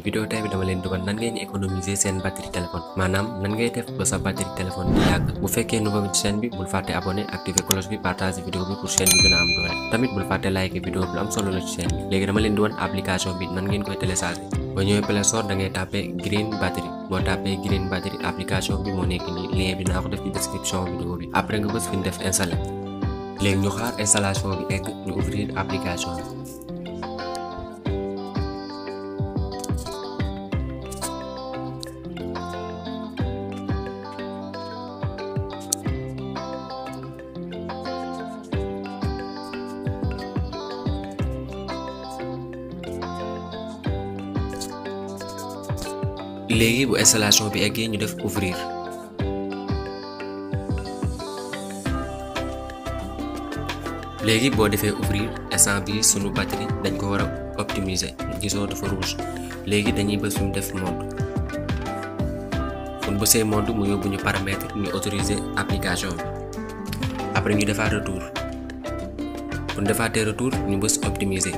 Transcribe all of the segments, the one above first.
video tay bi dama leen dugal nan ngeen économiser seen batterie téléphone manam nan ngay def ba sa batterie téléphone di yàgg bu fekkee nouveau ci chaîne bi bul fàtte abonné activer cloche bi partager vidéo bi pour chaîne bi gën a am doole tamit bul fàtte like vidéo bi am solo la ci chaîne bi léegi dama leen di won application bi nan ngeen koy télécharger ba ñëwee Play Store da ngay taper Green Battery boo taper Green Battery application bi moo nekk nii lien bi naa ko def ci description vidéo bi après nga bës fi ñu def installer léegi ñu xaar installation bi egg ñu ouvrir application bi léegi bu installation bi eggee ñu def ouvrir léegi boo defee ouvrir instant bi sunu batterie dañ ko war a optimiser gisoo dafa rouge léegi dañuy bës fi mu def mode kon bësee mode mu yóbbu ñu paramètre ñu autoriser application bi après ñu defaat retour bu ñu defaatee retour ñu bës optimiser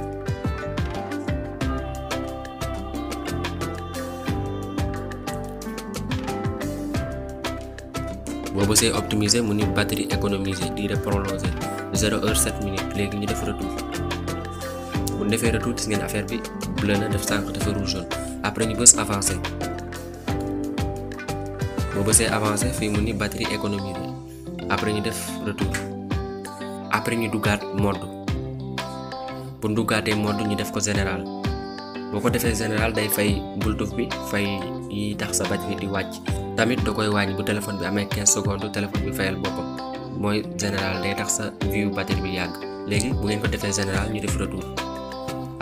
boo bësee optimiser mu ni batterie économisée durée prolongée 0 heure 7 minutes léegi ñu def retour bu ñu defee retour gis ngeen affaire bi bleu na def sànq dafa rouge jaune après ñu bës avancer boo bësee avancer fii mu ni batterie économisée après ñu def retour après ñu duggaat mode bu ñu duggaatee mode ñu def ko général boo ko defee général day fay bluetooth bi fay yi tax sa batterie di wàcc tamit da koy wàññi bu téléphone bi amee 15 secondes téléphone bi fayal boppam mooy général day tax sa view batterie bi yàgg léegi bu ngeen ko defee général ñu def retour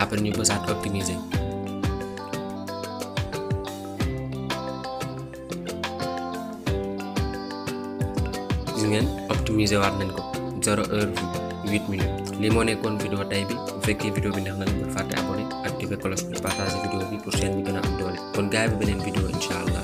après ñu bësaat optimiser gis ngeen optimiser waat nañ ko 0 heure 8 minutes lii moo nekkoon vidéo tay bi bu fekkee vidéo bi neex na leen bul fàtte abonné activer cloche bi partager vidéo bi pour chaîne bi gën a am doole kon gaay bi beneen vidéo incha allah